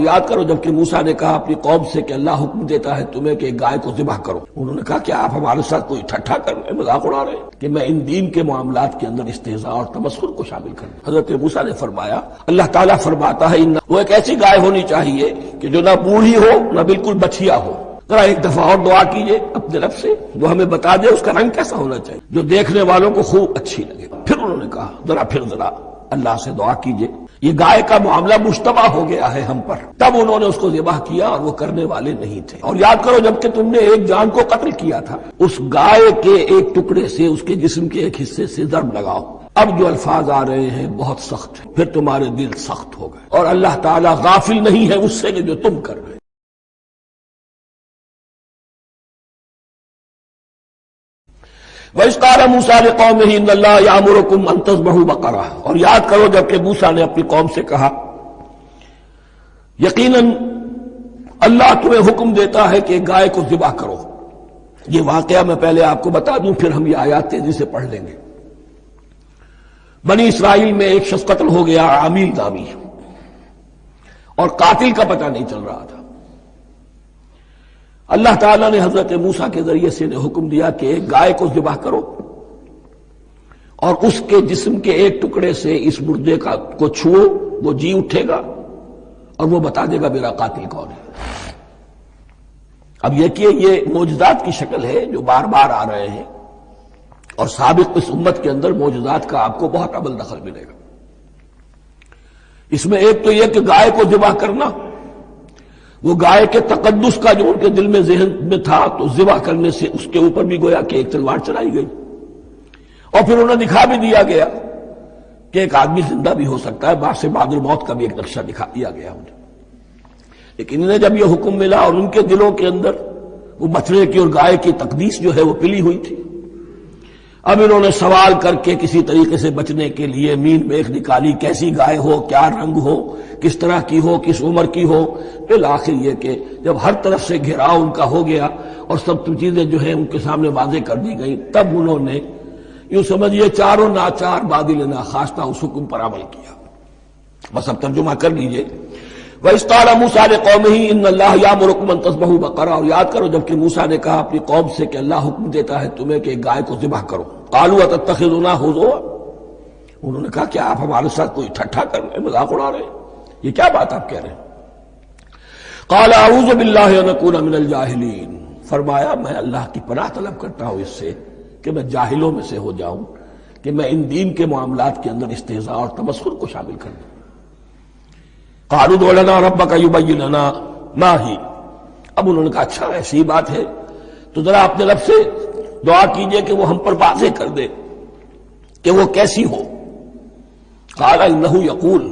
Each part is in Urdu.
یاد کرو جبکہ موسیٰ نے کہا اپنی قوم سے کہ اللہ حکم دیتا ہے تمہیں کہ ایک گائے کو ذبح کرو. انہوں نے کہا کہ آپ ہمارے ساتھ کوئی ٹھٹھا کر رہے ہیں، مذاق اڑا رہے ہیں کہ میں ان دین کے معاملات کے اندر استہزاء اور تمسخر کو شامل کر دوں. حضرت موسیٰ نے فرمایا، اللہ تعالیٰ فرماتا ہے وہ ایک ایسی گائے ہونی چاہیے کہ جو نہ بوڑھی ہو نہ بالکل بچھیا ہو. ذرا ایک دفعہ اور دعا کیجئے اپنے رب سے، وہ ہمیں بتا دے اس کا رنگ کیسا ہونا چاہیے جو دیکھنے والوں کو خوب اچھی لگے. پھر انہوں نے کہا ذرا اللہ سے دعا کیجئے، یہ گائے کا معاملہ مشتبہ ہو گیا ہے ہم پر. تب انہوں نے اس کو ذبح کیا اور وہ کرنے والے نہیں تھے. اور یاد کرو جبکہ تم نے ایک جان کو قتل کیا تھا، اس گائے کے ایک ٹکڑے سے اس کے جسم کے ایک حصے سے ضرب لگاؤ. اب جو الفاظ آ رہے ہیں بہت سخت ہیں، پھر تمہارے دل سخت ہو گئے. اور اللہ تعالیٰ غافل نہیں ہے اس سے کہ جو تم کر رہے. وَإِذْ قَالَ مُوسَىٰ لِقَوْمِهِ إِنَّ اللَّهَ يَأْمُرُكُمْ أَن تَذْبَحُوا بَقَرَةً. اور یاد کرو جبکہ موسیٰ نے اپنی قوم سے کہا یقیناً اللہ تمہیں حکم دیتا ہے کہ گائے کو ذبح کرو. یہ واقعہ میں پہلے آپ کو بتا دوں، پھر ہم یہ آیات تیزی سے پڑھ لیں گے. بنی اسرائیل میں ایک شخص قتل ہو گیا، عامیل نامی، اور قاتل کا پتہ نہیں چل رہا تھا. اللہ تعالیٰ نے حضرت موسیٰ کے ذریعے سے حکم دیا کہ ایک گائے کو ذبح کرو اور اس کے جسم کے ایک ٹکڑے سے اس مردے کو چھوؤ، وہ جی اٹھے گا اور وہ بتا دے گا میرا قاتل کون ہے. اب یہ کہ یہ معجزات کی شکل ہے جو بار بار آ رہے ہیں، اور سابق اس امت کے اندر معجزات کا آپ کو بہت عمل دخل ملے گا. اس میں ایک تو یہ کہ گائے کو ذبح کرنا، وہ گائے کے تقدس کا جو ان کے دل میں ذہن میں تھا، تو ذبح کرنے سے اس کے اوپر بھی گویا کہ ایک تلوار چلائی گئی. اور پھر انہیں دکھا بھی دیا گیا کہ ایک آدمی زندہ بھی ہو سکتا ہے. باعث بعد الموت کا بھی ایک نقشہ دکھا دیا گیا انہیں. لیکن انہیں جب یہ حکم ملا اور ان کے دلوں کے اندر وہ بچڑے کی اور گائے کی تقدیس جو ہے وہ پلی ہوئی تھی، اب انہوں نے سوال کر کے کسی طریقے سے بچنے کے لیے مین میخ نکالی، کیسی گائے ہو، کیا رنگ ہو، کس طرح کی ہو، کس عمر کی ہو. پھر آخر یہ کہ جب ہر طرف سے گھیراؤ ان کا ہو گیا اور سب چیزیں جو ہیں ان کے سامنے واضح کر دی گئیں، تب انہوں نے یوں سمجھیے چاروں ناچار بادل ناخواستہ اس حکم پر عمل کیا. بس اب ترجمہ کر لیجئے. وَإِذْ قَالَ مُوسَىٰ لِقَوْمِهِ إِنَّ اللَّهَ يَأْمُرُكُمْ أَن تَذْبَحُوا بَقَرَةً. اور یاد کرو جبکہ موسیٰ نے کہا اپنی قوم سے کہ اللہ حکم دیتا ہے تمہیں کہ ایک گائے کو ذبح کرو. قَالُوا أَتَتَّخِذُنَا هُزُوًا. انہوں نے کہا کہ آپ ہمارے ساتھ کوئی ٹھٹھا کر رہے ہیں، مذاق اڑا رہے ہیں، یہ کیا بات آپ کہہ رہے ہیں. قَالَ أَعُوذُ بِاللَّهِ أَنْ أَكُونَ مِنَ الْجَاهِلِينَ. فرمایا میں اللہ کی پناہ طلب کرتا ہوں اس سے کہ میں جاہلوں میں سے ہو جاؤں، کہ میں ان دین کے معاملات کے اندر استہزاء اور تمسخر کو شامل کر دوں. قالوا ادع لنا ربك يبين لنا ما هي. اب انہوں نے کہا اچھا ایسی بات ہے تو ذرا اپنے رب سے دعا کیجئے کہ وہ ہم پر واضح کر دے کہ وہ کیسی ہو. قال انه يقول.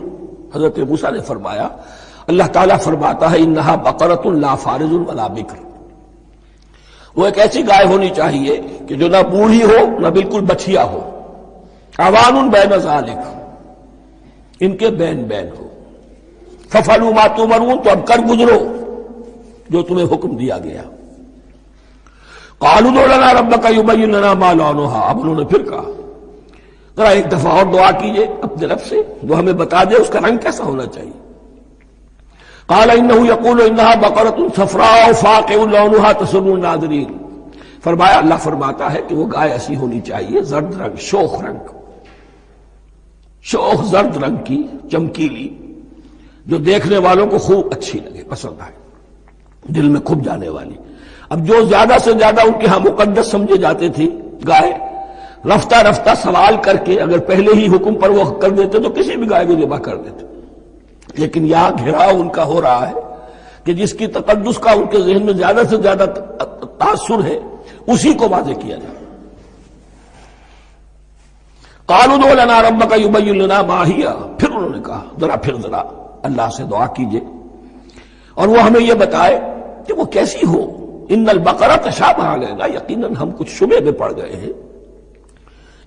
حضرت موسیٰ نے فرمایا، اللہ تعالیٰ فرماتا ہے انها بقرۃ لا فارض ولا بکر. وہ ایک ایسی گائے ہونی چاہیے کہ جو نہ بوڑھی ہو نہ بالکل بچھیا ہو. عوان بین ذلک، ان کے بین بین ہو. فَفَعَلُوا مَا تُؤْمَرُونَ. تو اب کر گزرو جو تمہیں حکم دیا گیا. قَالُوا ادْعُ لَنَا رَبَّكَ يُبَيِّن لَنَا مَا لَوْنُهَا. اب انہوں نے پھر کہا ذرا ایک دفعہ اور دعا کیجئے اپنے رب سے، وہ ہمیں بتا دے اس کا رنگ کیسا ہونا چاہیے. قَالَ إِنَّهُ يَقُولُ إِنَّهَا بَقَرَةٌ صَفْرَاءُ فَاقِعٌ لَوْنُهَا تَسُرُّ النَّاظِرِينَ. فرمایا اللہ فرماتا ہے کہ وہ گائے ایسی ہونی چاہیے زرد رنگ، شوخ زرد رنگ کی، چمکیلی، جو دیکھنے والوں کو خوب اچھی لگے، پسند آئے، دل میں کھپ جانے والی. اب جو زیادہ سے زیادہ ان کے ہاں مقدس سمجھے جاتے تھی گائے، رفتہ رفتہ سوال کر کے اگر پہلے ہی حکم پر وہ کر دیتے تو کسی بھی گائے کو ذبح کر دیتے. لیکن یہاں گھیراؤ ان کا ہو رہا ہے کہ جس کی تقدس کا ان کے ذہن میں زیادہ سے زیادہ تاثر ہے اسی کو واضح کیا جائے. قالوا ادع لنا ربك يبين لنا ما هي. پھر انہوں نے کہا ذرا اللہ سے دعا کیجئے اور وہ ہمیں یہ بتائے کہ وہ کیسی ہو. ان البقرہ تشابہ علینا. یقیناً ہم کچھ شبہ میں پڑ گئے ہیں،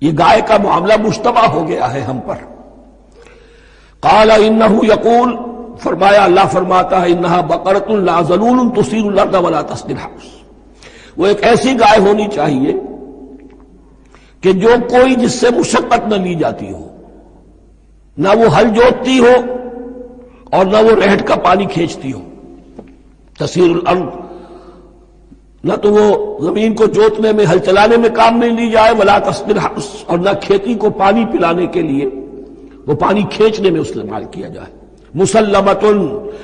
یہ گائے کا معاملہ مشتبہ ہو گیا ہے ہم پر. قال انه يقول. فرمایا اللہ فرماتا ہے انها بقرۃ لا ذلول تثير الارض ولا تسقي الحرث. وہ ایک ایسی گائے ہونی چاہیے کہ جو کوئی جس سے مشقت نہ لی جاتی ہو، نہ وہ ہل جوتتی ہو اور نہ وہ رہٹ کا پانی کھینچتی ہو. تسیر الارض، نہ تو وہ زمین کو جوتنے میں ہل چلانے میں کام نہیں لی جائے، ولا تسقی الحرث، اور نہ کھیتی کو پانی پلانے کے لیے وہ پانی کھینچنے میں استعمال کیا جائے. مسلمتن،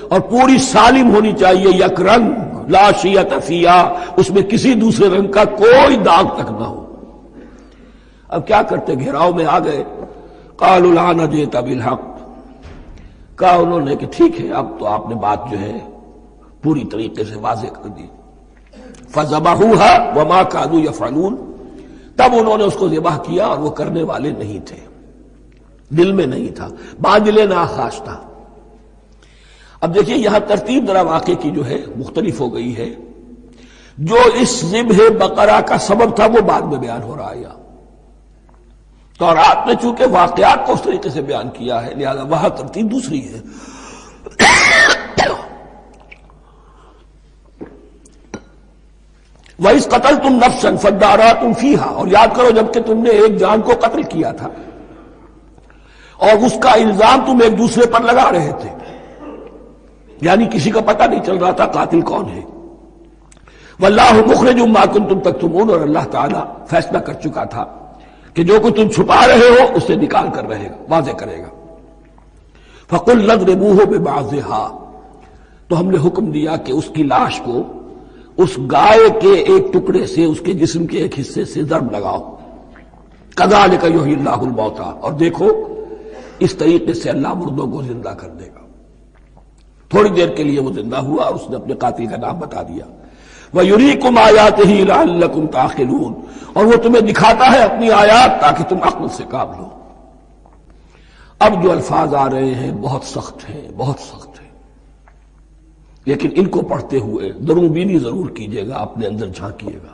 اور پوری سالم ہونی چاہیے، یک رنگ، لا شیۃ فیہا، اس میں کسی دوسرے رنگ کا کوئی داغ تک نہ ہو. اب کیا کرتے، گھیراؤ میں آ گئے. قالوا الآن جئت بالحق، کہا انہوں نے کہ ٹھیک ہے اب تو آپ نے بات جو ہے پوری طریقے سے واضح کر دی. فذبحوها وما كانوا يفعلون، تب انہوں نے اس کو ذبح کیا اور وہ کرنے والے نہیں تھے، دل میں نہیں تھا، باندلے ناخواش تھا. اب دیکھیے یہاں ترتیب ذرا واقعے کی جو ہے مختلف ہو گئی ہے. جو اس ذبح بقرہ کا سبب تھا وہ بعد میں بیان ہو رہا ہے. یہاں تورات نے چونکہ واقعات کو اس طریقے سے بیان کیا ہے لہذا وہاں ترتیب دوسری ہے. وَإِذْ قَتَلْتُمْ نَفْسًا فَادَّارَأْتُمْ فِيهَا، اور یاد کرو جب کہ تم نے ایک جان کو قتل کیا تھا اور اس کا الزام تم ایک دوسرے پر لگا رہے تھے، یعنی کسی کا پتہ نہیں چل رہا تھا قاتل کون ہے. وَاللَّهُ مُخْرِجٌ مَا كُنتُمْ تَكْتُمُونَ، اور اللہ تعالیٰ فیصلہ کر چکا تھا کہ جو کچھ تم چھپا رہے ہو اسے نکال کر رہے گا، واضح کرے گا. فَقُلْ نَضْرِبُوهُ بِبَعْضِهَا، تو ہم نے حکم دیا کہ اس کی لاش کو اس گائے کے ایک ٹکڑے سے، اس کے جسم کے ایک حصے سے ضرب لگاؤ. كَذَلِكَ يُحْيِي اللَّهُ الْمَوْتَىٰ، اور دیکھو اس طریقے سے اللہ مردوں کو زندہ کر دے گا. تھوڑی دیر کے لیے وہ زندہ ہوا اور اس نے اپنے قاتل کا نام بتا دیا. وَيُرِيكُمْ آيَاتِهِ لَعَلَّكُمْ تَعْقِلُونَ، اور وہ تمہیں دکھاتا ہے اپنی آیات تاکہ تم عقل سے کام لو. اب جو الفاظ آ رہے ہیں بہت سخت ہیں، بہت سخت ہیں، لیکن ان کو پڑھتے ہوئے درون بینی ضرور کیجیے گا، اپنے اندر جھانکیے گا.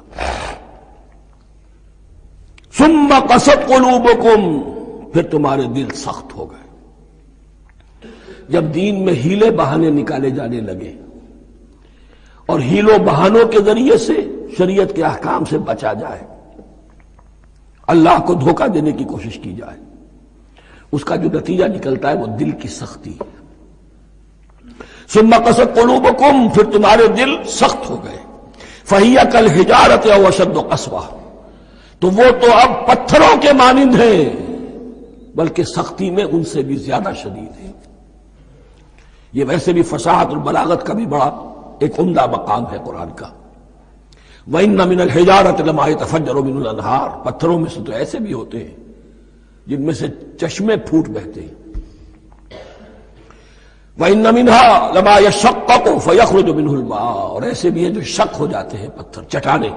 ثم قست قلوبکم، پھر تمہارے دل سخت ہو گئے. جب دین میں ہیلے بہانے نکالے جانے لگے اور ہیلوں بہانوں کے ذریعے سے شریعت کے احکام سے بچا جائے، اللہ کو دھوکہ دینے کی کوشش کی جائے، اس کا جو نتیجہ نکلتا ہے وہ دل کی سختی. ثم قست قلوبکم، پھر تمہارے دل سخت ہو گئے. فہی کالحجارۃ او اشد قسوہ، تو وہ تو اب پتھروں کے مانند ہیں بلکہ سختی میں ان سے بھی زیادہ شدید ہے. یہ ویسے بھی فصاحت اور بلاغت کا بھی بڑا ایک عمدہ مقام ہے قرآن کا. وَإِنَّ مِنَ الْحِجَارَةِ لَمَا يَتَفَجَّرُ مِنْهُ الْأَنْهَارُ، پتھروں میں سے تو ایسے بھی ہوتے ہیں جن میں سے چشمے پھوٹ بہتے ہیں. وَإِنَّ مِنْهَا لَمَا يَشَقَّقُ فَيَخْرُجُ مِنْهُ الْمَاءُ، اور ایسے بھی ہیں جو شق ہو جاتے ہیں، پتھر چٹانیں،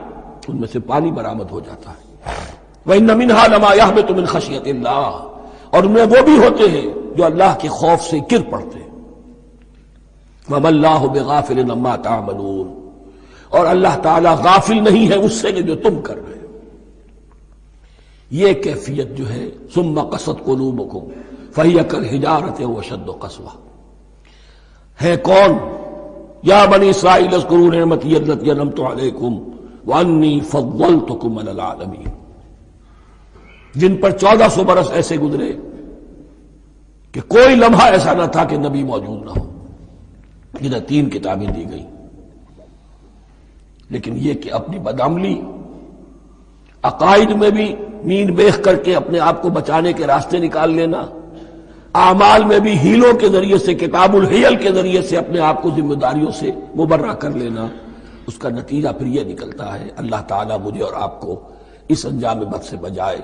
ان میں سے پانی برآمد ہو جاتا ہے. وَإِنَّ مِنْهَا لَمَا يَهْبِطُ مِنْ خَشْيَةِ اللَّهِ، اور ان میں وہ بھی ہوتے ہیں جو اللہ کے خوف سے گر پڑتے ہیں. وَمَا اللَّهُ بِغَافِلٍ عَمَّا تَعْمَلُونَ، اور اللہ تعالیٰ غافل نہیں ہے اس سے کہ جو تم کر رہے ہو. یہ کیفیت جو ہے ثم قست قلوبکم فہی کالحجارۃ او اشد قسوہ ہے. کون؟ یا بنی اسرائیل اذکروا نعمتی التی انعمت علیکم وانی فضلتکم علی العالمین، جن پر 1400 برس ایسے گزرے کہ کوئی لمحہ ایسا نہ تھا کہ نبی موجود نہ ہو، جنہیں 3 کتابیں دی گئی. لیکن یہ کہ اپنی بدعملی، عقائد میں بھی مین بیخ کر کے اپنے آپ کو بچانے کے راستے نکال لینا، اعمال میں بھی ہیلوں کے ذریعے سے، کتاب الحیل کے ذریعے سے اپنے آپ کو ذمہ داریوں سے مبرہ کر لینا، اس کا نتیجہ پھر یہ نکلتا ہے. اللہ تعالیٰ مجھے اور آپ کو اس انجام بد سے بچائے.